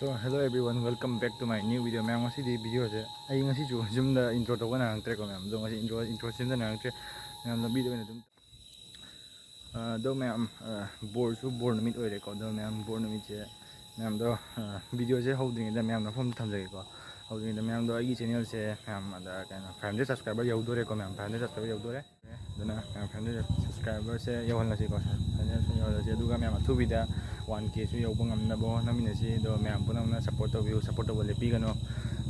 So hello everyone, welcome back to my new video. Ma'am, ngasi di video je. Ay ngasi ju zoom da intro to na ang tre ko ma'am. Do ngasi intro sim da na ang tre. Ma'am na video na dum. Do ma'am board su board na mit oi re ko. Do ma'am board na mit je. Ma'am do video je holding da ma'am na phone tham jai ko. Holding da ma'am do ai channel se ma'am da kana 500 subscriber yau do re ko ma'am 500 subscriber yau do re. Do na ma'am 500 subscriber se yau han la si ko. 500 su yau la je. Du ga ma'am thu video 1K su yau bang amna bo na min si do ma'am punang na support to view support to le pi gano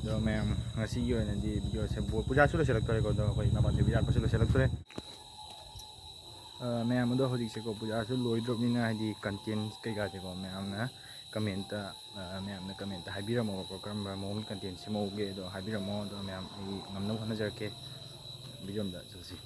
do ma'am ngasi yo na di video se bo puja su lo select kore ko do koi na ba de video ko su lo select kore ma'am do hodi se ko puja su loi drop ni na di content kai ga je ko ma'am na comment ma'am na comment haibira mo ko kamba mo content se mo ge do haibira mo do ma'am ai ngamna khona jar ke video da si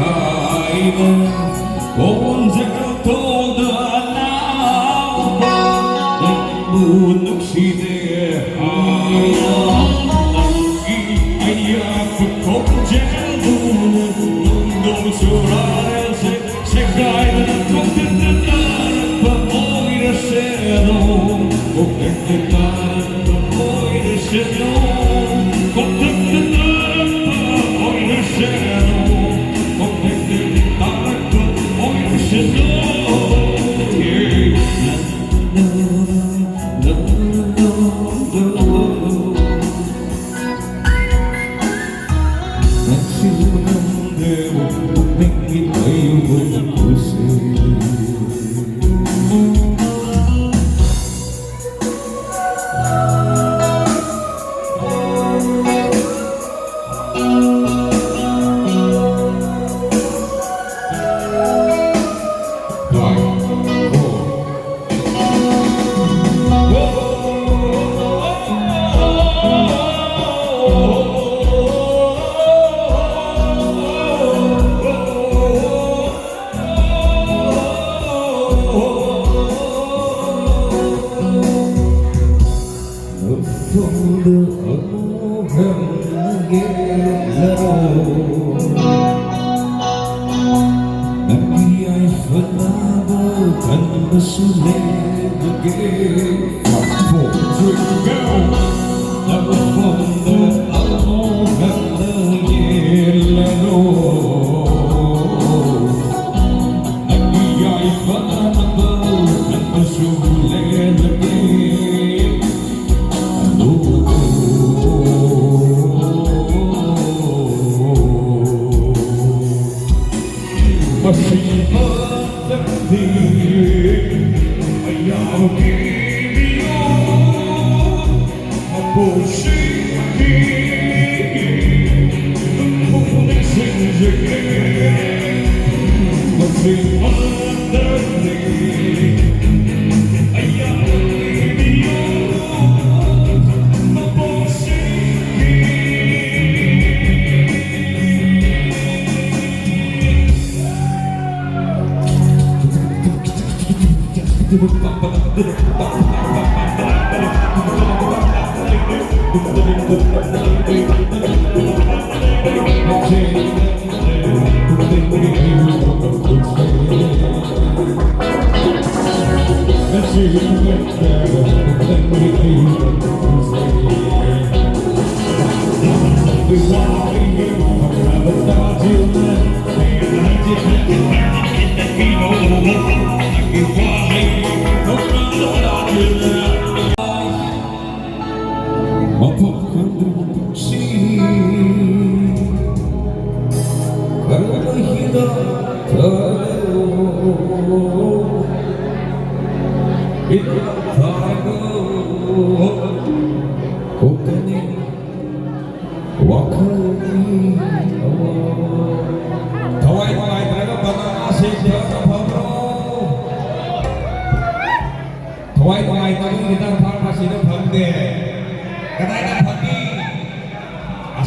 가이는 언제가 떠나나 묻는 시대에 남기 아야 그 걱정 부는 눈동술 아래서 세가이는 꼭듣는 밤 오히려 새로 꼭듣는 밤 오히려 새로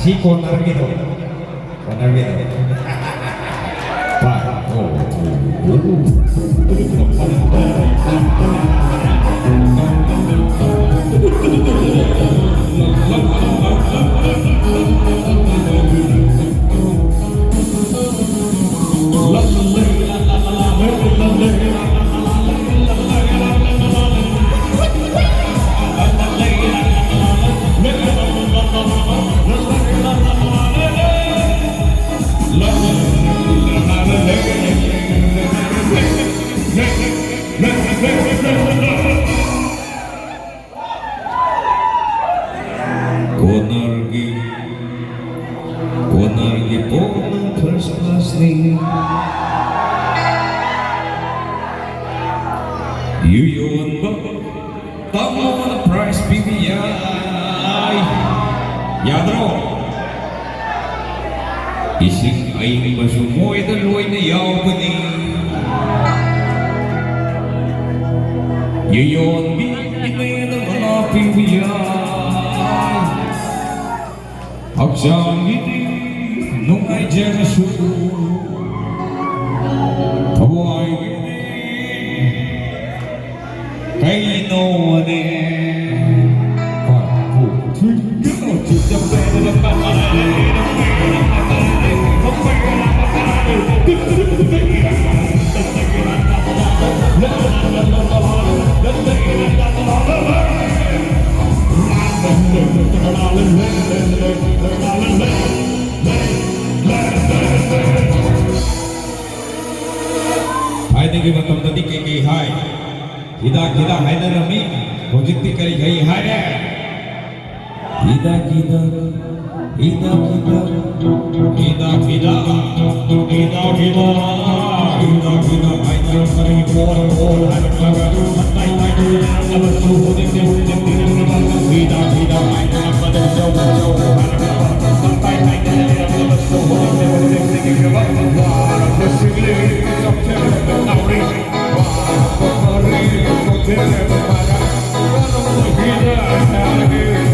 Así con Arguedo. Con Arguedo. Ising ay masumoy na loy na yaw ko ni Yayon binibay na mga pibiyay Ang siyang ngiti nung ay Jesu ꯊꯥꯏꯅꯒꯤ ꯃꯇꯝꯗꯗꯤ ꯀꯩ ꯍꯥꯏ ꯍꯤꯗꯥꯛ ꯍꯥꯏꯅꯔꯝꯃꯤ ꯍꯧꯖꯤꯛꯇꯤ ꯀꯔꯤ ꯍꯥꯏꯔꯦ ꯍꯤꯗꯥꯛ ꯍꯥꯏꯅꯔꯝꯕꯅꯤ ꯄꯣꯠ ꯍꯥꯏꯔꯛꯂꯒ ꯃꯇꯥꯏ ꯍꯥꯏꯅꯔꯝꯕꯁꯨ ꯍꯧꯖꯤꯛꯇꯤ ꯍꯤꯗꯥꯛ ꯍꯥꯏꯅꯔꯝꯕꯗ ꯖꯧ ꯍꯥꯏꯔꯛꯂꯒꯃꯇꯥꯏ ꯍꯥꯏꯅꯔꯝꯕꯁꯨ ꯍꯧꯖꯤꯛꯇꯤ ꯋꯥꯔꯕꯁꯤꯡꯂꯤ ꯆꯞꯊꯔꯕ ꯅꯥꯎꯔꯤ ꯋꯥꯔꯕ ꯆꯞꯊꯔꯕ ꯃꯔꯥ ꯀꯔꯝꯕ ꯍꯤꯗꯥꯛ ꯍꯥꯏꯔꯒꯦ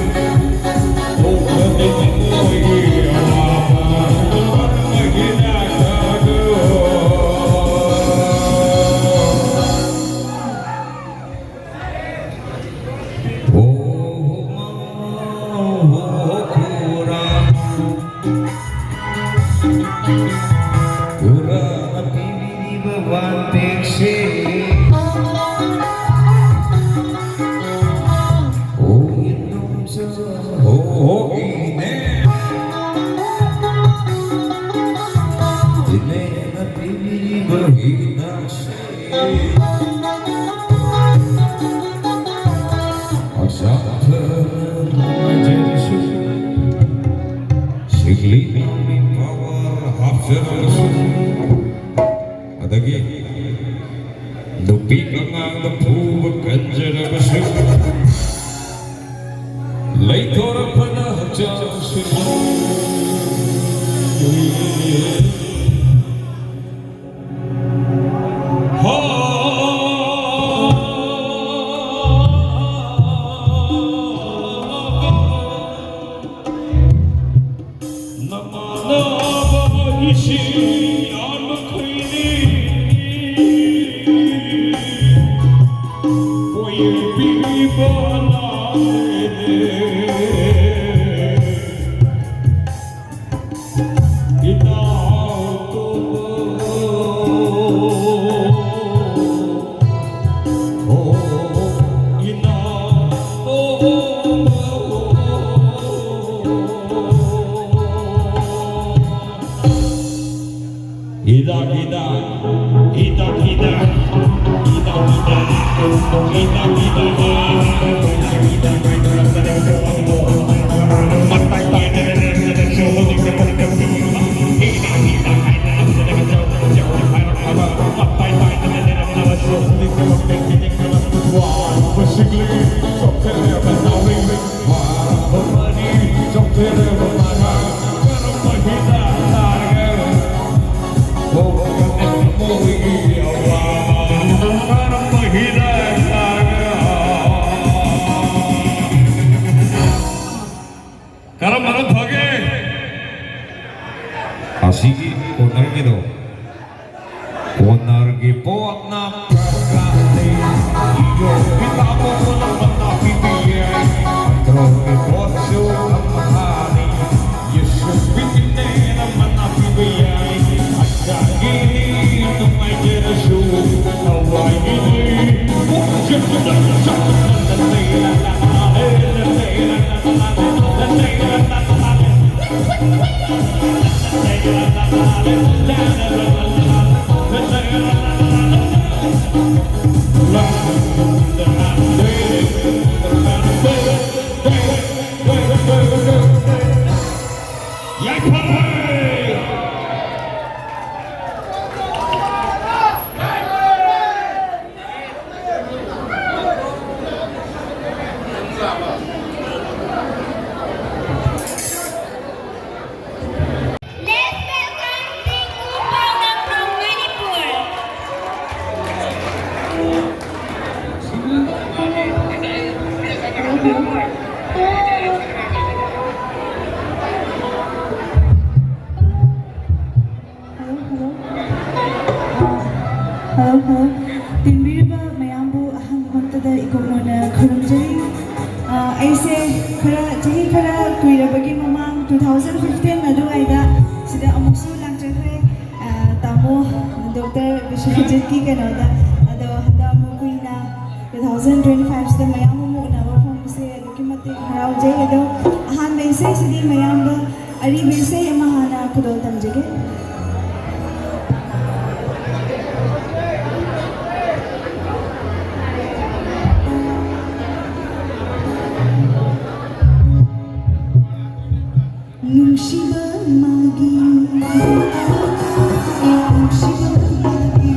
adagi nupi kangang phuba kanjarabashu leitora phana hachashu Asigi konargido konargi potna prakati yo pitamo na patapi piye troke potsu kamani yesu pitne na manapi piye asagi to my jesu awai ni Hello, tinbiriba mayambu ahangmantada ikomona khurumjari aise khara jahi khara kuirabagi mamang 2015 adu aida sida amuksu langchakre tamo Dr. Vishwajit ki kanoda ado handa mo kuina 2025 sta mayam mo na wa phom se aduki mate harau jai ado ahan me se sidi mayam ba ari me se mahana kudol tamjege Nungsiba magi Nungsiba magi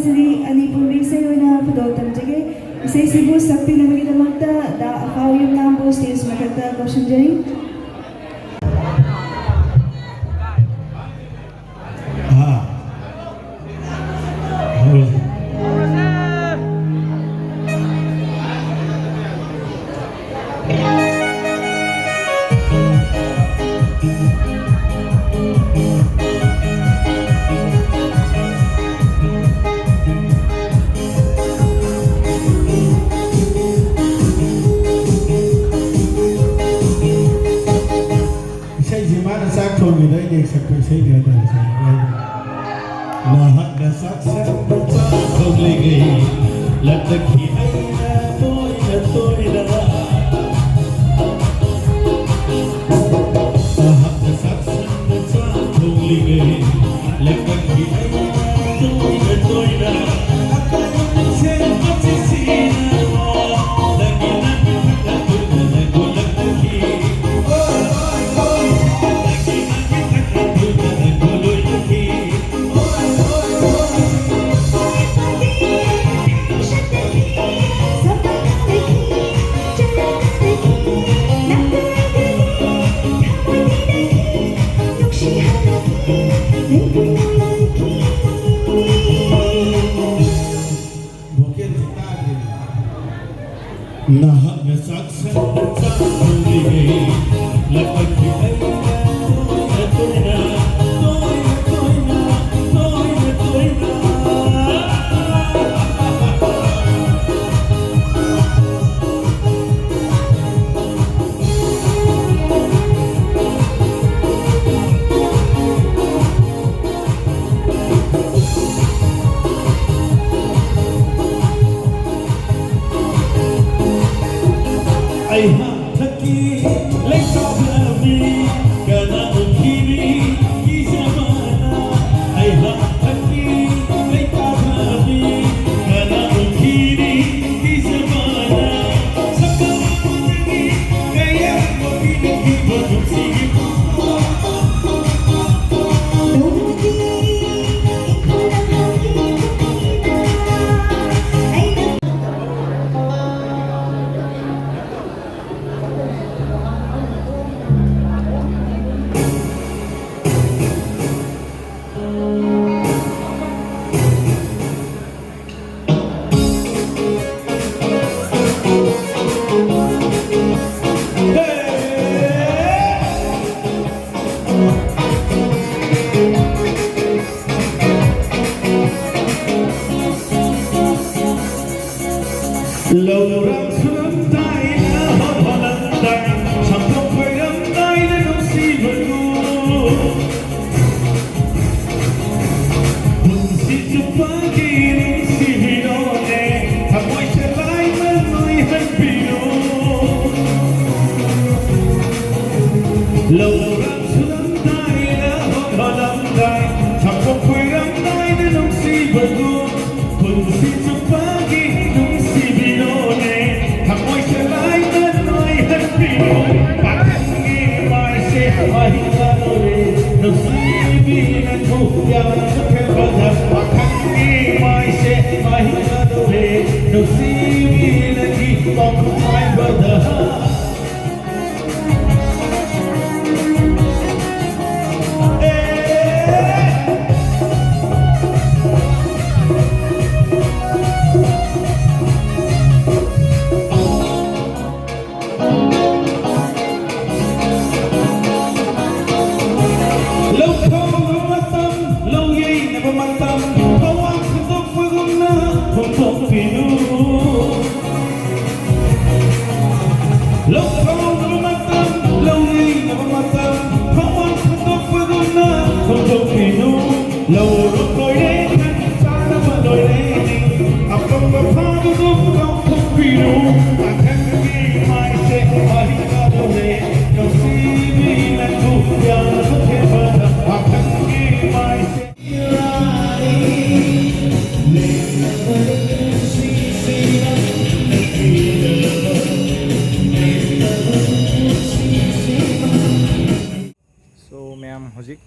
ꯑꯁꯤꯗꯤ ꯃꯅꯤꯄꯨꯔꯤ ꯏꯁꯩ ꯑꯣꯏꯅ ꯈꯨꯗꯣꯜ ꯇꯝꯖꯒꯦ ꯏꯁꯩꯁꯤꯕꯨ ꯁꯛꯄꯤꯅꯕꯒꯤꯗꯃꯛꯇ ꯗꯥ ꯑꯐꯥꯎ ꯌꯨꯝꯅꯥꯝꯕꯨ stage ꯃꯊꯛꯇ ꯀꯧꯁꯤꯟꯖꯔꯤ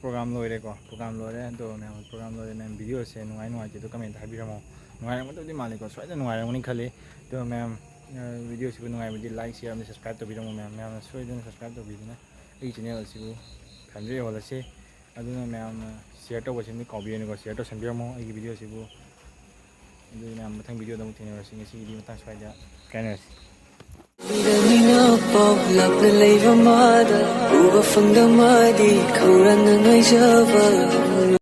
program loire ko program lore do me program lore me video se nungai nungai te do comment habiramo nungai mo to di mali ko soida nungai ngoni khali do me video sibu nungai budi like share and subscribe to biramo me soida subscribe to bidina ei channel sibu family wala se aduna me share to wasim ni copy ni ko share to sambiramo ei video sibu adu me mathang video da mu thine si ngasi di matang soida kainasi Mina pop lap lay vamada, uba fang damadi, kauran na ngay java.